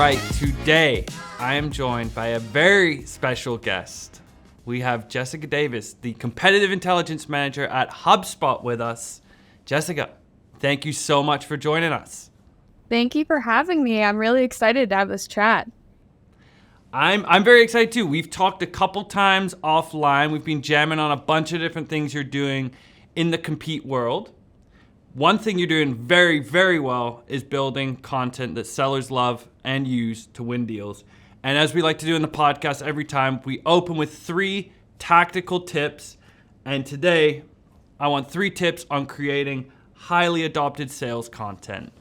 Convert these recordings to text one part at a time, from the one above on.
right, today I am joined by a very special guest. We have Jessica Davis, the Competitive Intelligence Manager at HubSpot with us. Jessica, thank you so much for joining us. Thank you for having me. I'm really excited to have this chat. I'm very excited too. We've talked a couple times offline. We've been jamming on a bunch of different things you're doing in the compete world. One thing you're doing very, very well is building content that sellers love and use to win deals. And as we like to do in the podcast every time, we open with 3 tactical tips. And today, I want 3 tips on creating highly adopted sales content.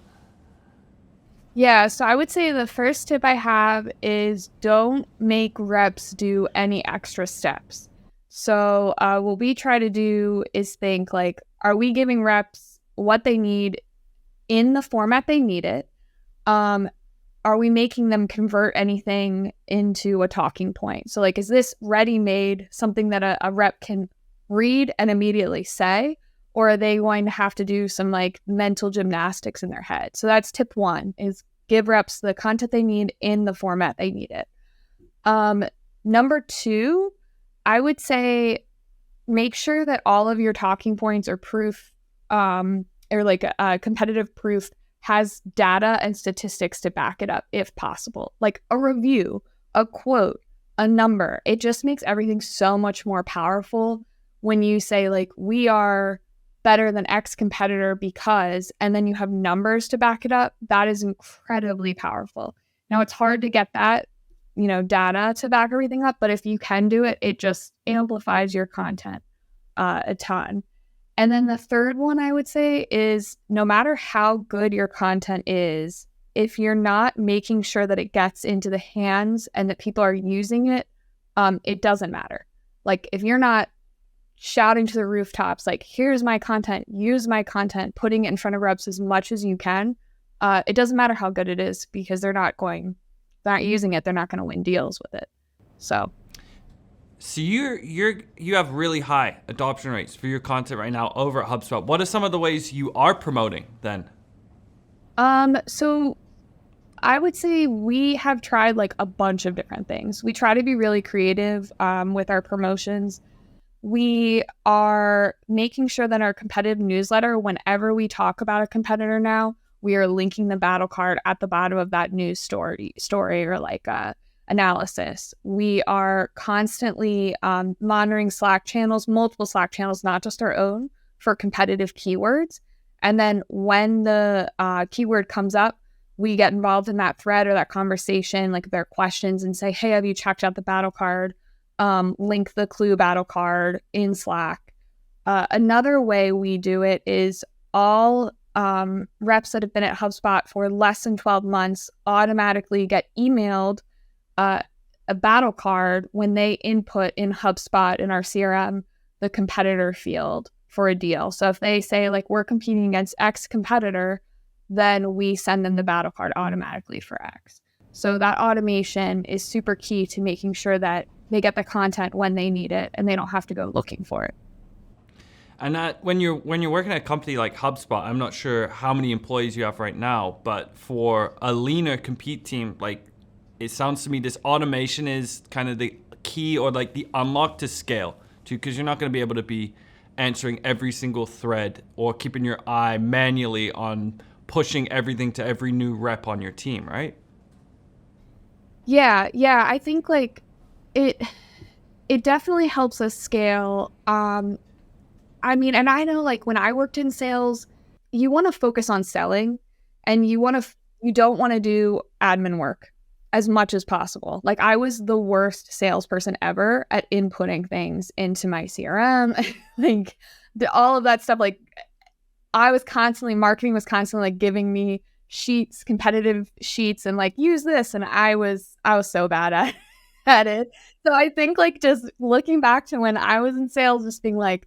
Yeah, so I would say the first tip I have is don't make reps do any extra steps. So what we try to do is think like, are we giving reps what they need in the format they need it? Are we making them convert anything into a talking point? So like, is this ready-made, something that a rep can read and immediately say? Or are they going to have to do some like mental gymnastics in their head? So that's tip 1, is give reps the content they need in the format they need it. Number 2, I would say make sure that all of your talking points or proof or like a competitive proof has data and statistics to back it up if possible, like a review, a quote, a number. It just makes everything so much more powerful when you say like, we are better than X competitor because, and then you have numbers to back it up. That is incredibly powerful. Now it's hard to get that, data to back everything up, but if you can do it, it just amplifies your content a ton. And then the third one I would say is no matter how good your content is, if you're not making sure that it gets into the hands and that people are using it, it doesn't matter. Like if you're not shouting to the rooftops, like, here's my content, use my content, putting it in front of reps as much as you can, it doesn't matter how good it is because they're not using it. They're not going to win deals with it. So you have really high adoption rates for your content right now over at HubSpot. What are some of the ways you are promoting then? So I would say we have tried like a bunch of different things. We try to be really creative with our promotions. We are making sure that our competitive newsletter, whenever we talk about a competitor now, we are linking the battle card at the bottom of that news story or like analysis. We are constantly monitoring Slack channels, multiple Slack channels, not just our own, for competitive keywords. And then when the keyword comes up, we get involved in that thread or that conversation, like their questions, and say, hey, have you checked out the battle card? Link the clue battle card in Slack. Another way we do it is all reps that have been at HubSpot for less than 12 months automatically get emailed a battle card when they input in HubSpot in our CRM the competitor field for a deal. So if they say like we're competing against X competitor, then we send them the battle card automatically for X. So that automation is super key to making sure that they get the content when they need it and they don't have to go looking for it. And that when you're working at a company like HubSpot, I'm not sure how many employees you have right now, but for a leaner compete team, like it sounds to me this automation is kind of the key or like the unlock to scale too, because you're not going to be able to be answering every single thread or keeping your eye manually on pushing everything to every new rep on your team, right? Yeah, I think like it definitely helps us scale. And I know like when I worked in sales, you want to focus on selling and you don't want to do admin work as much as possible. Like I was the worst salesperson ever at inputting things into my CRM, like all of that stuff. Like marketing was constantly like giving me sheets, competitive sheets, and like use this, and I was so bad at it. So I think like just looking back to when I was in sales, just being like,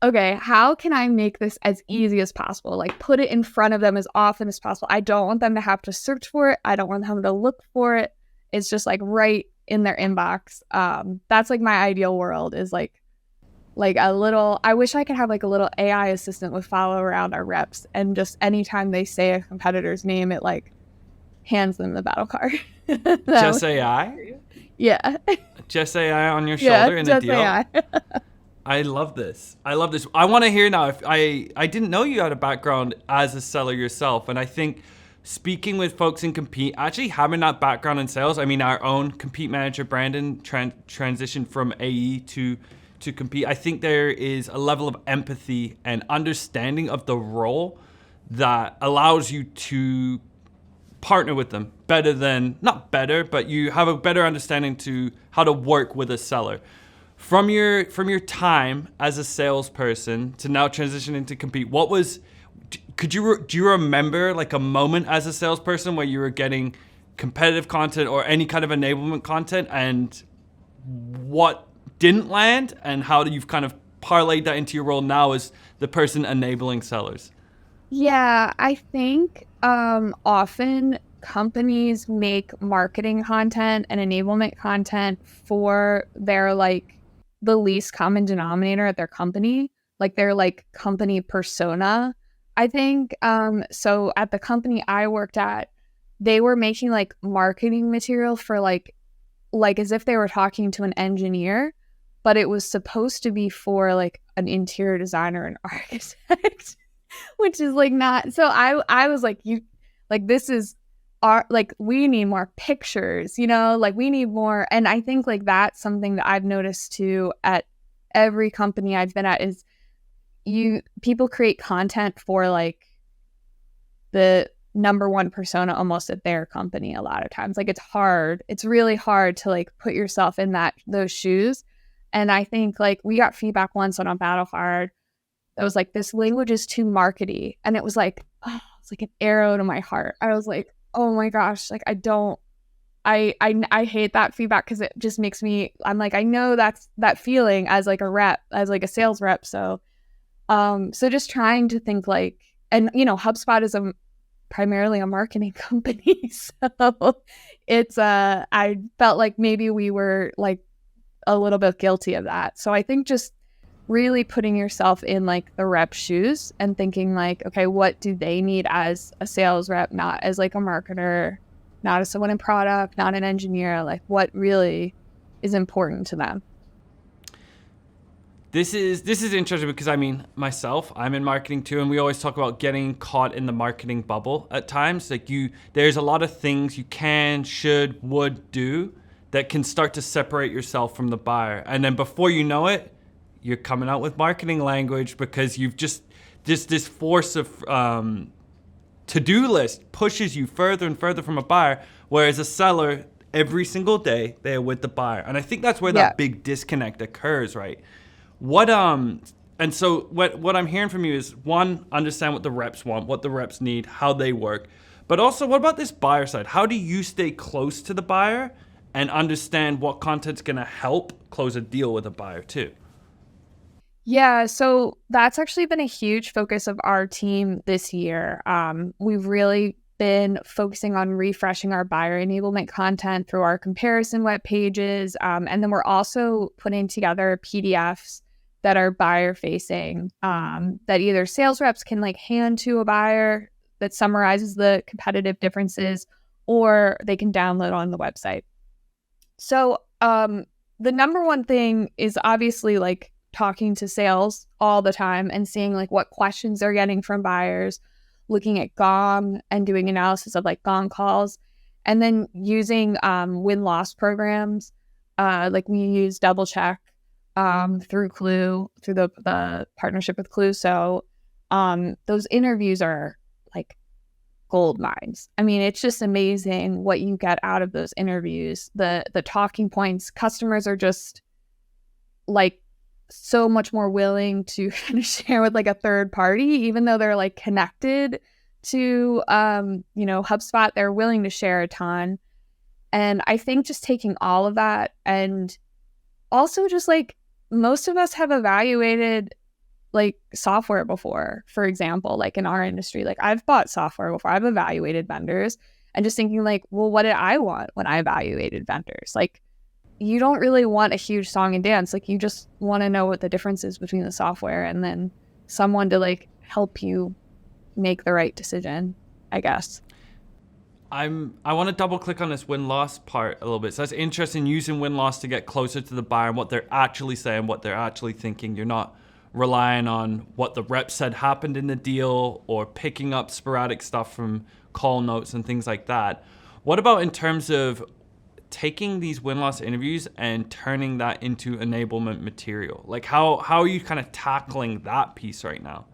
okay, how can I make this as easy as possible? Like put it in front of them as often as possible. I don't want them to have to search for it. I don't want them to look for it. It's just like right in their inbox. That's like my ideal world is like a little, I wish I could have like a little AI assistant would follow around our reps and just anytime they say a competitor's name, it like hands them the battle card. Jess AI? Yeah. Jess AI on your Yeah, shoulder in a just deal? AI. I love this. I love this. I want to hear now. If I didn't know you had a background as a seller yourself, and I think speaking with folks in Compete, actually having that background in sales. I mean, our own Compete manager Brandon transitioned from AE to Compete. I think there is a level of empathy and understanding of the role that allows you to partner with them better than, not better, but you have a better understanding to how to work with a seller. From your time as a salesperson to now transitioning to Compete, what was, do you remember like a moment as a salesperson where you were getting competitive content or any kind of enablement content, and what didn't land, and how you've kind of parlayed that into your role now as the person enabling sellers? Yeah, I think often companies make marketing content and enablement content for their like the least common denominator at their company, like their like company persona. I think so at the company I worked at, they were making like marketing material for like as if they were talking to an engineer, but it was supposed to be for like an interior designer and architect. Which is like not so I was like, you like this is our like we need more pictures, you know, like we need more. And I think like that's something that I've noticed too at every company I've been at is people create content for like the number one persona almost at their company a lot of times. Like it's really hard to like put yourself in those shoes. And I think like we got feedback once on a battle card that was like, this language is too markety. And it was like, oh, it's like an arrow to my heart. I was like, oh my gosh, like I hate that feedback because it just makes me, I'm like, I know that's that feeling as like a rep, as like a sales rep. So just trying to think like, and you know, HubSpot is primarily a marketing company. So it's, I felt like maybe we were like a little bit guilty of that. So I think just really putting yourself in like the rep shoes and thinking like, okay, what do they need as a sales rep, not as like a marketer, not as someone in product, not an engineer, like what really is important to them. This is interesting because I mean, myself, I'm in marketing too, and we always talk about getting caught in the marketing bubble at times. Like there's a lot of things you can, should, would do that can start to separate yourself from the buyer. And then before you know it, you're coming out with marketing language because you've just this force of to-do list pushes you further and further from a buyer, whereas a seller, every single day, they're with the buyer. And I think that's where that big disconnect occurs, right? And so what I'm hearing from you is, one, understand what the reps want, what the reps need, how they work. But also, what about this buyer side? How do you stay close to the buyer and understand what content's gonna help close a deal with a buyer too? Yeah, so that's actually been a huge focus of our team this year. We've really been focusing on refreshing our buyer enablement content through our comparison web pages. And then we're also putting together PDFs that are buyer facing, that either sales reps can like hand to a buyer that summarizes the competitive differences, or they can download on the website. So the number one thing is obviously like talking to sales all the time and seeing like what questions they're getting from buyers, looking at GOM and doing analysis of like GOM calls, and then using win-loss programs. Like we use Double Check through Clue, through the partnership with Clue. So those interviews are like gold mines. I mean, it's just amazing what you get out of those interviews. The talking points, customers are just like so much more willing to kind of share with like a third party, even though they're like connected to HubSpot, they're willing to share a ton. And I think just taking all of that, and also just like most of us have evaluated like software before, for example, like in our industry, like I've bought software before, I've evaluated vendors, and just thinking like, well, what did I want when I evaluated vendors? Like, you don't really want a huge song and dance. Like, you just want to know what the difference is between the software, and then someone to like help you make the right decision, I guess. I want to double click on this win-loss part a little bit. So that's interesting, using win-loss to get closer to the buyer and what they're actually saying, what they're actually thinking. You're not relying on what the rep said happened in the deal or picking up sporadic stuff from call notes and things like that. What about in terms of taking these win-loss interviews and turning that into enablement material? Like how are you kind of tackling that piece right now?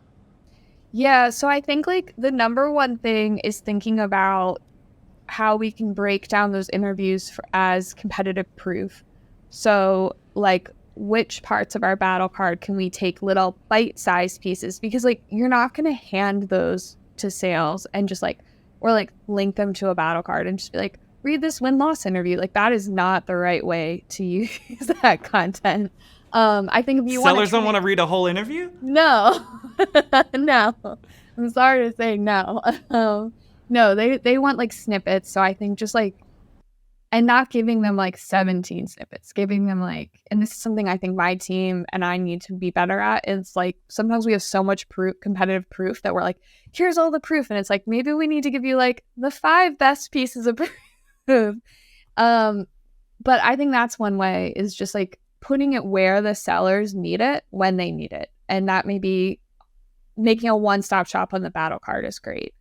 Yeah, so I think like the number one thing is thinking about how we can break down those interviews as competitive proof. So like which parts of our battle card can we take little bite-sized pieces, because like you're not going to hand those to sales and just like, or like link them to a battle card and just be like, read this win-loss interview. Like that is not the right way to use that content. I think if you sellers don't want to read a whole interview. No. No, I'm sorry to say no. No, they want like snippets. So I think just like, and not giving them like 17 snippets, giving them like, and this is something I think my team and I need to be better at. It's like sometimes we have so much competitive proof that we're like, here's all the proof, and it's like maybe we need to give you like the 5 best pieces of proof. But I think that's one way, is just like putting it where the sellers need it when they need it, and that may be making a one-stop shop on the battle card is great.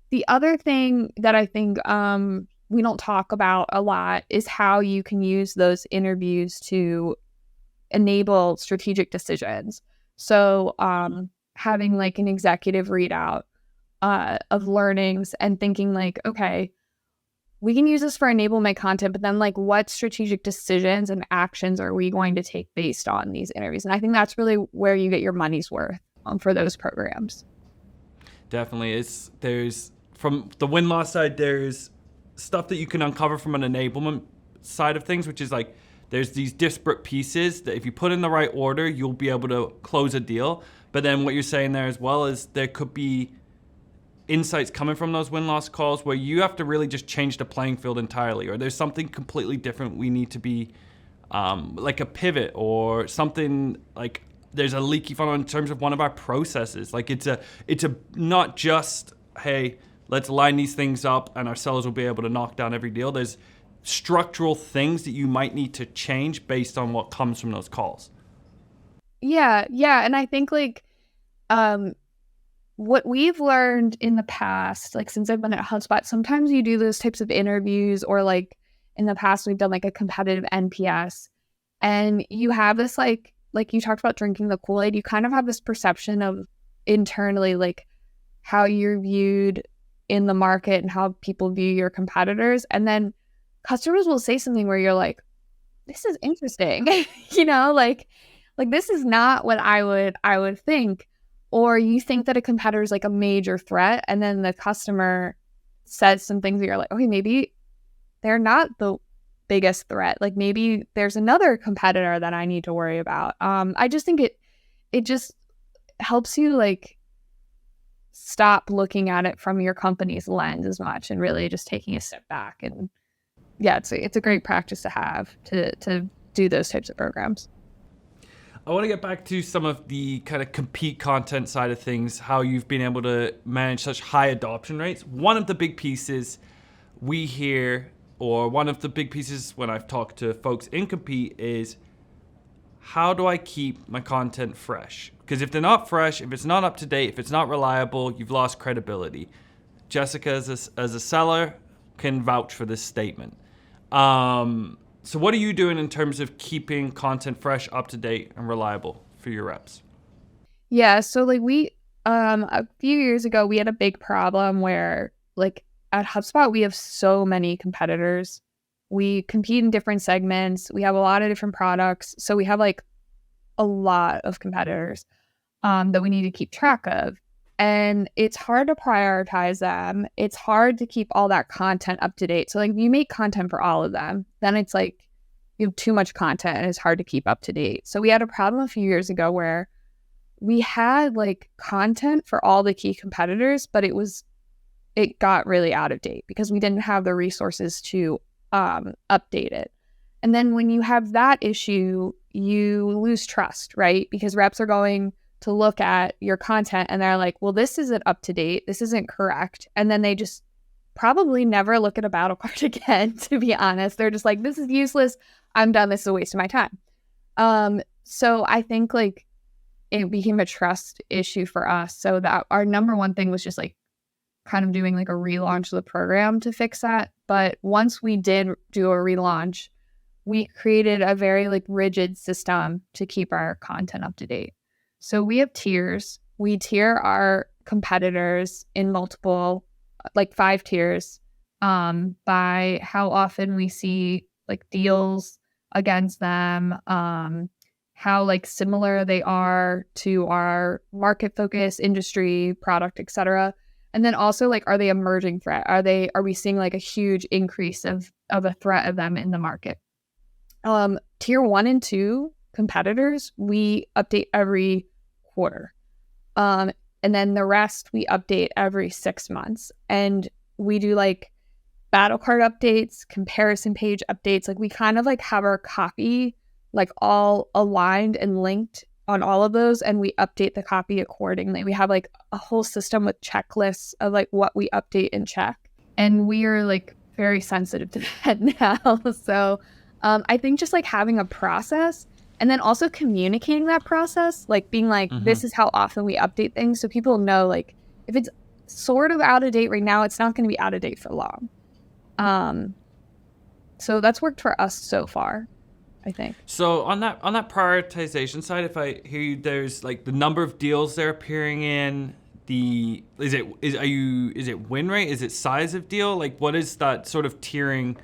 The other thing that I think we don't talk about a lot is how you can use those interviews to enable strategic decisions. So having like an executive readout of learnings and thinking like, okay, we can use this for enablement content, but then like what strategic decisions and actions are we going to take based on these interviews? And I think that's really where you get your money's worth for those programs. Definitely. There's from the win-loss side, there's stuff that you can uncover from an enablement side of things, which is like there's these disparate pieces that if you put in the right order, you'll be able to close a deal. But then what you're saying there as well is there could be insights coming from those win-loss calls where you have to really just change the playing field entirely, or there's something completely different we need to be like a pivot or something, like there's a leaky funnel in terms of one of our processes. Like it's a not just, hey, let's line these things up and our sellers will be able to knock down every deal. There's structural things that you might need to change based on what comes from those calls. Yeah. And I think like what we've learned in the past, like since I've been at HubSpot, sometimes you do those types of interviews, or like in the past we've done like a competitive NPS, and you have this like you talked about drinking the Kool-Aid, you kind of have this perception of internally like how you're viewed in the market and how people view your competitors. And then customers will say something where you're like, this is interesting, like this is not what I would think. Or you think that a competitor is like a major threat, and then the customer says some things that you're like, okay, maybe they're not the biggest threat. Like maybe there's another competitor that I need to worry about. I just think it just helps you like stop looking at it from your company's lens as much, and really just taking a step back. And yeah, it's a great practice to have to do those types of programs. I want to get back to some of the kind of compete content side of things, how you've been able to manage such high adoption rates. One of the big pieces we hear, or one of the big pieces when I've talked to folks in compete, is how do I keep my content fresh? Because if they're not fresh, if it's not up to date, if it's not reliable, you've lost credibility. Jessica, as a seller, can vouch for this statement. So what are you doing in terms of keeping content fresh, up to date, and reliable for your reps? Yeah, so like we a few years ago we had a big problem where like at HubSpot we have so many competitors. We compete in different segments. We have a lot of different products. So we have like a lot of competitors that we need to keep track of. And it's hard to prioritize them. It's hard to keep all that content up to date. So like you make content for all of them, then it's like you have too much content and it's hard to keep up to date. So we had a problem a few years ago where we had like content for all the key competitors, but it got really out of date because we didn't have the resources to update it. And then when you have that issue, you lose trust, right? Because reps are going to look at your content and they're like, well, this isn't up to date. This isn't correct. And then they just probably never look at a battle card again, to be honest. They're just like, this is useless. I'm done. This is a waste of my time. So I think like it became a trust issue for us. So that our number one thing was just like kind of doing like a relaunch of the program to fix that. But once we did do a relaunch, we created a very like rigid system to keep our content up to date. So we have tiers. We tier our competitors in multiple, like 5 tiers, by how often we see like deals against them, how like similar they are to our market focus, industry, product, etc. And then also like, are they emerging threat? Are we seeing like a huge increase of a threat of them in the market? Tier 1 and 2 competitors, we update every quarter. And then the rest we update every 6 months. And we do like battle card updates, comparison page updates. Like we kind of like have our copy like all aligned and linked on all of those, and we update the copy accordingly. We have like a whole system with checklists of like what we update and check. And we are like very sensitive to that now. So I think just like having a process and then also communicating that process, like being like, this is how often we update things. So people know like if it's sort of out of date right now, it's not going to be out of date for long. So that's worked for us so far, I think. So on that prioritization side, if I hear you, there's like the number of deals they're appearing in, is it win rate? Is it size of deal? Like what is that sort of tiering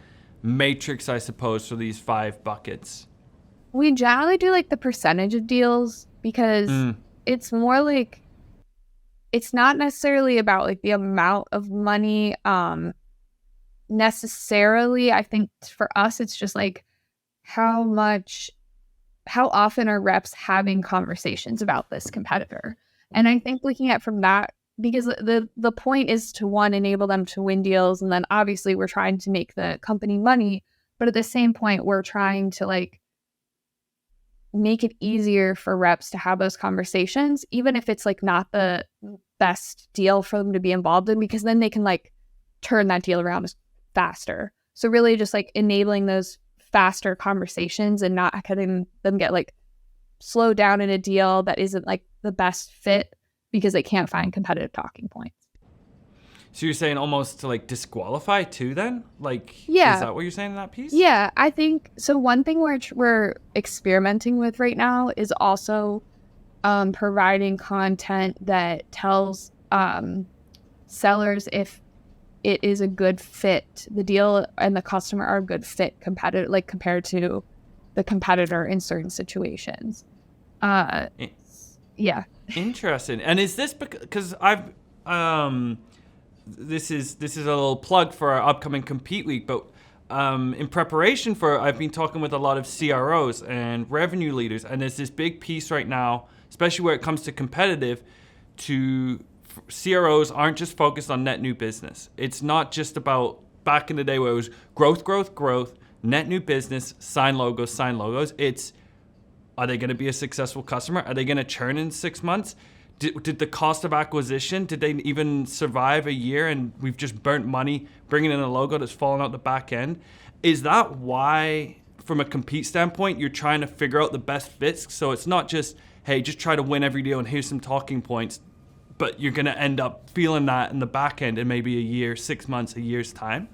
matrix, I suppose, for these 5 buckets? We generally do like the percentage of deals because it's more like, it's not necessarily about like the amount of money necessarily. I think for us, it's just like how often are reps having conversations about this competitor? And I think looking at from that, because the point is to, one, enable them to win deals. And then obviously we're trying to make the company money. But at the same point, we're trying to like make it easier for reps to have those conversations, even if it's like not the best deal for them to be involved in, because then they can like turn that deal around faster. So really just like enabling those faster conversations and not having them get like slowed down in a deal that isn't like the best fit because they can't find competitive talking points. So you're saying almost to like disqualify too then? Like, yeah. Is that what you're saying in that piece? Yeah, I think so. One thing we're experimenting with right now is also providing content that tells sellers if it is a good fit, the deal and the customer are a good fit compared to the competitor in certain situations. Yeah. Interesting. And is this because I've this is a little plug for our upcoming Compete Week, but in preparation for it, I've been talking with a lot of CROs and revenue leaders, and there's this big piece right now, especially where it comes to competitive, CROs aren't just focused on net new business. It's not just about back in the day where it was growth, net new business, sign logos. It's, are they going to be a successful customer? Are they going to churn in 6 months? Did the cost of acquisition, did they even survive a year and we've just burnt money bringing in a logo that's fallen out the back end? Is that why, from a compete standpoint, you're trying to figure out the best fits? So it's not just, hey, just try to win every deal and here's some talking points, but you're going to end up feeling that in the back end in maybe a year, 6 months, a year's time?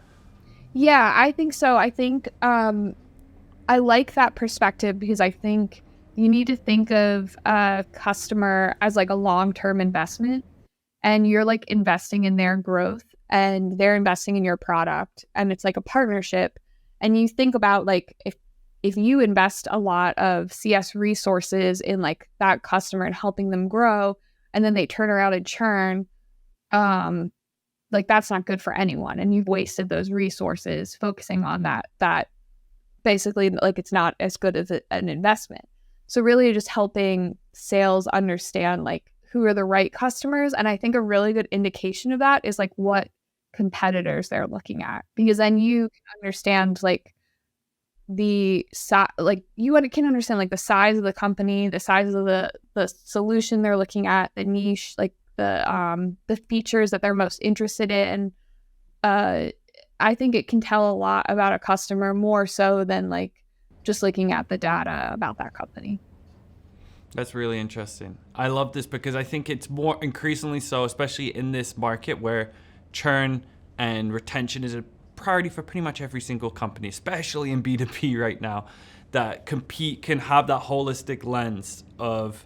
Yeah, I think so. I think I like that perspective because I think you need to think of a customer as like a long-term investment, and you're like investing in their growth and they're investing in your product, and it's like a partnership. And you think about like if you invest a lot of CS resources in like that customer and helping them grow, and then they turn around and churn, like that's not good for anyone. And you've wasted those resources focusing on that basically like it's not as good as an investment. So really just helping sales understand like who are the right customers. And I think a really good indication of that is like what competitors they're looking at, because then you can understand like the you can understand like the size of the company, the size of the solution they're looking at, the niche, like the features that they're most interested in. I think it can tell a lot about a customer, more so than like just looking at the data about that company. That's really interesting. I love this because I think it's more increasingly so, especially in this market where churn and retention is a priority for pretty much every single company, especially in B2B right now, that Compete can have that holistic lens of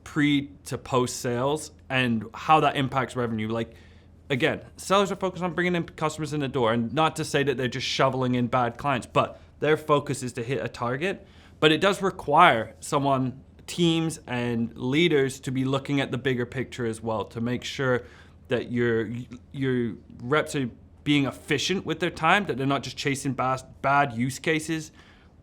pre to post sales and how that impacts revenue. Like, again, sellers are focused on bringing in customers in the door, and not to say that they're just shoveling in bad clients, but their focus is to hit a target. But it does require teams and leaders to be looking at the bigger picture as well, to make sure that your reps are being efficient with their time, that they're not just chasing bad use cases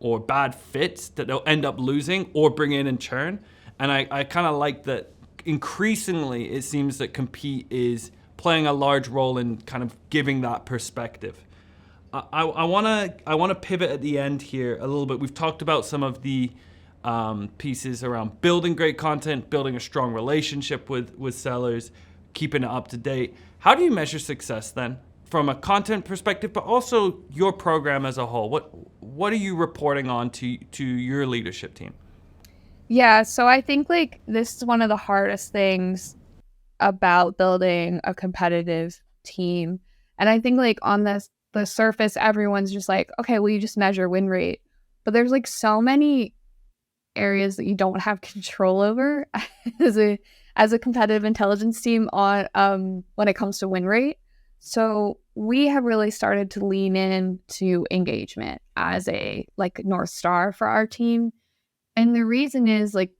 or bad fits that they'll end up losing or bring in and churn. And I kind of like that increasingly it seems that Compete is playing a large role in kind of giving that perspective. I want to pivot at the end here a little bit. We've talked about some of the pieces around building great content, building a strong relationship with sellers, keeping it up to date. How do you measure success then, from a content perspective, but also your program as a whole? What are you reporting on to your leadership team? Yeah, so I think like this is one of the hardest things about building a competitive team. And I think like on the surface, everyone's just like, okay, well, you just measure win rate. But there's like so many areas that you don't have control over as a competitive intelligence team on when it comes to win rate. So we have really started to lean into engagement as a like North Star for our team. And the reason is like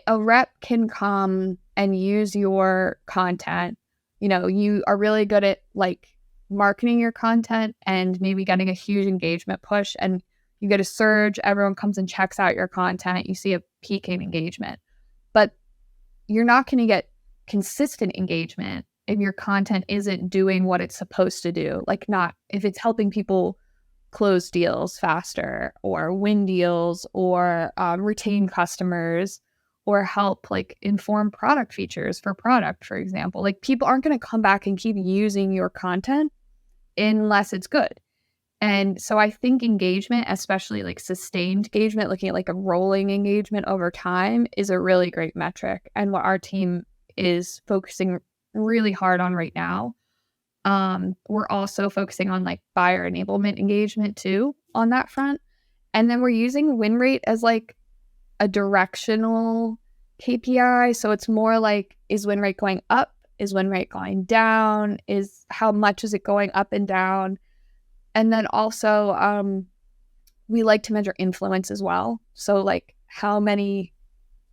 a rep can come and use your content. You know, you are really good at like marketing your content and maybe getting a huge engagement push, and you get a surge, everyone comes and checks out your content, you see a peak in engagement. But you're not going to get consistent engagement if your content isn't doing what it's supposed to do. Like, not if it's helping people close deals faster or win deals or retain customers or help like inform product features for product, for example. Like, people aren't going to come back and keep using your content unless it's good. And so I think engagement, especially like sustained engagement, looking at like a rolling engagement over time, is a really great metric, and what our team is focusing really hard on right now. We're also focusing on like buyer enablement engagement too on that front. And then we're using win rate as like a directional KPI. So it's more like, is win rate going up? Is win rate going down? Is how much is it going up and down? And then also we like to measure influence as well. So like, how many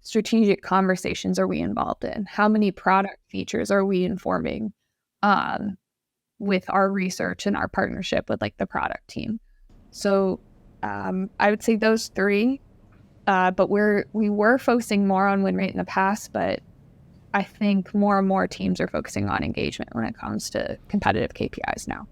strategic conversations are we involved in? How many product features are we informing with our research and our partnership with like the product team? So I would say those three, but we were focusing more on win rate in the past, but I think more and more teams are focusing on engagement when it comes to competitive KPIs now.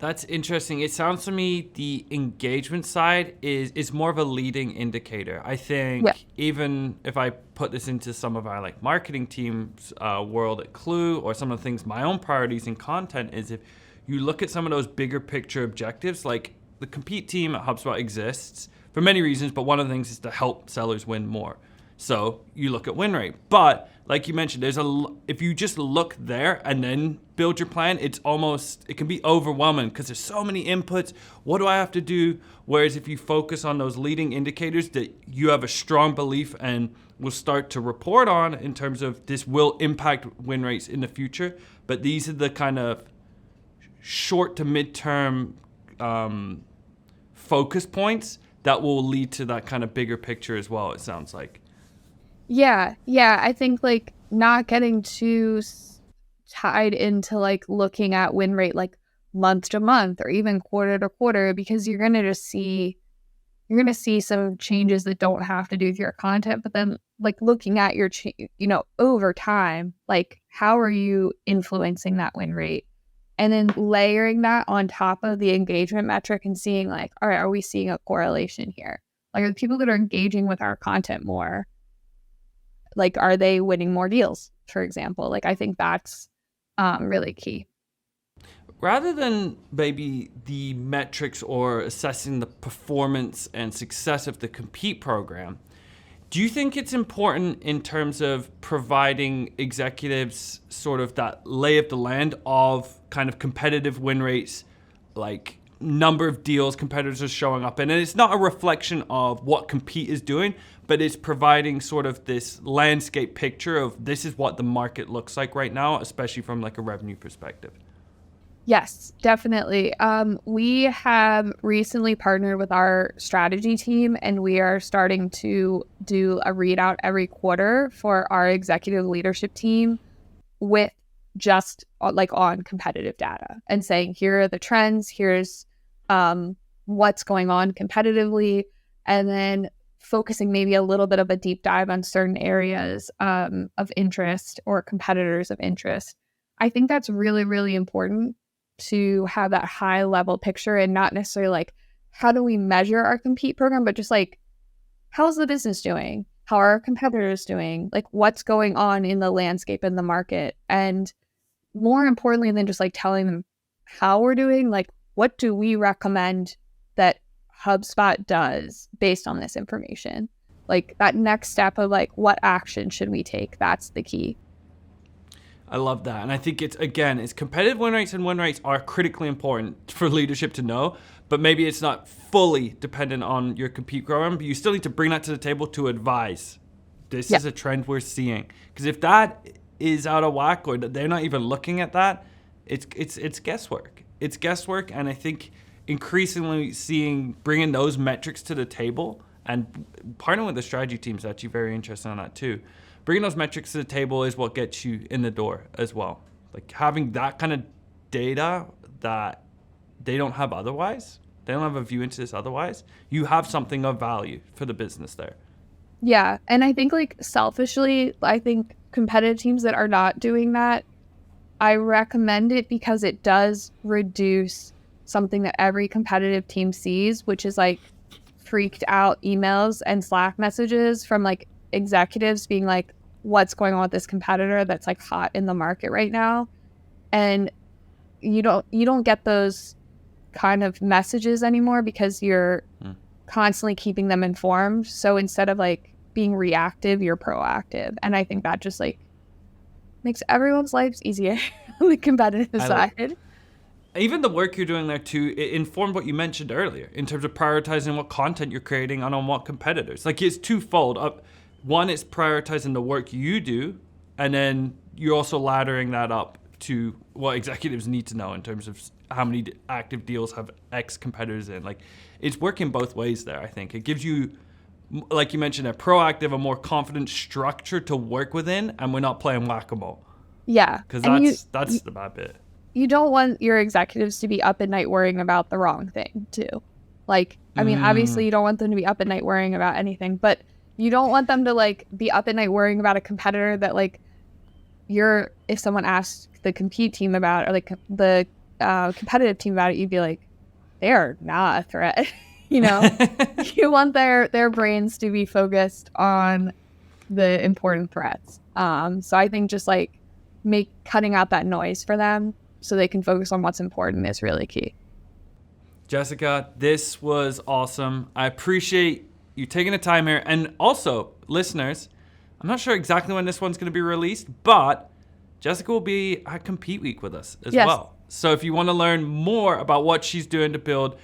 That's interesting. It sounds to me the engagement side is more of a leading indicator. I think even if I put this into some of our like marketing teams world at Clue, or some of the things, my own priorities in content is, if you look at some of those bigger picture objectives, like the Compete team at HubSpot exists for many reasons, but one of the things is to help sellers win more. So you look at win rate. But like you mentioned, if you just look there and then build your plan, it can be overwhelming because there's so many inputs. What do I have to do? Whereas if you focus on those leading indicators that you have a strong belief and will start to report on in terms of this will impact win rates in the future, but these are the kind of short to midterm focus points that will lead to that kind of bigger picture as well, it sounds like. Yeah. I think like not getting too tied into like looking at win rate like month to month or even quarter to quarter, because you're going to see some changes that don't have to do with your content, but then like looking at your over time, like how are you influencing that win rate, and then layering that on top of the engagement metric and seeing like, all right, are we seeing a correlation here? Like, are the people that are engaging with our content more, like, are they winning more deals, for example? Like, I think that's really key. rather than maybe the metrics or assessing the performance and success of the Compete program, do you think it's important in terms of providing executives sort of that lay of the land of kind of competitive win rates, like number of deals competitors are showing up in? And it's not a reflection of what Compete is doing, but it's providing sort of this landscape picture of this is what the market looks like right now, especially from like a revenue perspective. Yes, definitely. We have recently partnered with our strategy team, and we are starting to do a readout every quarter for our executive leadership team with just like on competitive data and saying, here are the trends, here's what's going on competitively, and then focusing maybe a little bit of a deep dive on certain areas of interest or competitors of interest. I think that's really, really important to have that high level picture and not necessarily like, how do we measure our Compete program, but just like, how's the business doing? How are our competitors doing? Like, what's going on in the landscape in the market? And more importantly than just like telling them how we're doing, like, what do we recommend that HubSpot does based on this information? Like that next step of like, what action should we take? That's the key. I love that. And I think it's competitive win rates, and win rates are critically important for leadership to know, but maybe it's not fully dependent on your Compete program, but you still need to bring that to the table to advise. This is a trend we're seeing. Because if that is out of whack or they're not even looking at that, it's guesswork. It's guesswork. And I think increasingly bringing those metrics to the table and partnering with the strategy team is actually very interesting on that too. Bringing those metrics to the table is what gets you in the door as well. Like having that kind of data that they don't have otherwise, they don't have a view into this otherwise, you have something of value for the business there. Yeah. And I think like selfishly, I think competitive teams that are not doing that, I recommend it because it does reduce something that every competitive team sees, which is like freaked out emails and Slack messages from like executives being like, what's going on with this competitor that's like hot in the market right now. And you don't get those kind of messages anymore because you're constantly keeping them informed. So instead of like being reactive, you're proactive. And I think that just like makes everyone's lives easier on the competitive side. Even the work you're doing there too, it informed what you mentioned earlier in terms of prioritizing what content you're creating and on what competitors. Like it's twofold. One is prioritizing the work you do, and then you're also laddering that up to what executives need to know in terms of how many active deals have X competitors in. Like it's working both ways there, I think. It gives you, like you mentioned, a proactive, a more confident structure to work within, and we're not playing whack-a-mole. Yeah. Because that's the bad bit. You don't want your executives to be up at night worrying about the wrong thing too. Like, I mean, obviously you don't want them to be up at night worrying about anything, but you don't want them to like be up at night worrying about a competitor that like if someone asks the Compete team about, or like the competitive team about it, you'd be like, they're not a threat. You know, you want their brains to be focused on the important threats. So I think just like cutting out that noise for them so they can focus on what's important is really key. Jessica, this was awesome. I appreciate you taking the time here. And also, listeners, I'm not sure exactly when this one's going to be released, but Jessica will be at Compete Week with us as well. So if you want to learn more about what she's doing to build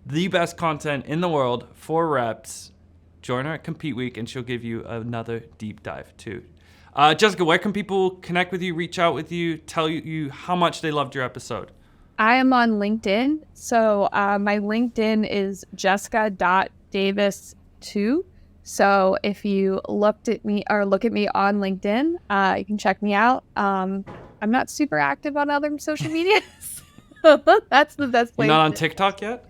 the best content in the world for reps, join her at Compete Week and she'll give you another deep dive too. Jessica, where can people connect with you, reach out with you, tell you how much they loved your episode? I am on LinkedIn. So my LinkedIn is jessica.davis2. So if you look at me on LinkedIn, you can check me out. I'm not super active on other social media. So that's the best place. You're not on TikTok yet?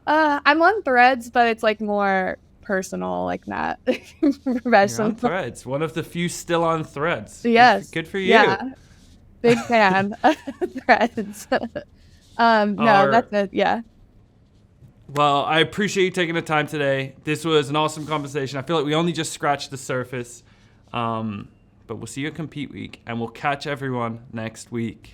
I'm on Threads, but it's like more personal, like not professional. You're on Threads, one of the few still on Threads. Yes. Good for you. Yeah. Big fan of Threads. That's it. Yeah. Well, I appreciate you taking the time today. This was an awesome conversation. I feel like we only just scratched the surface. But we'll see you at Compete Week, and we'll catch everyone next week.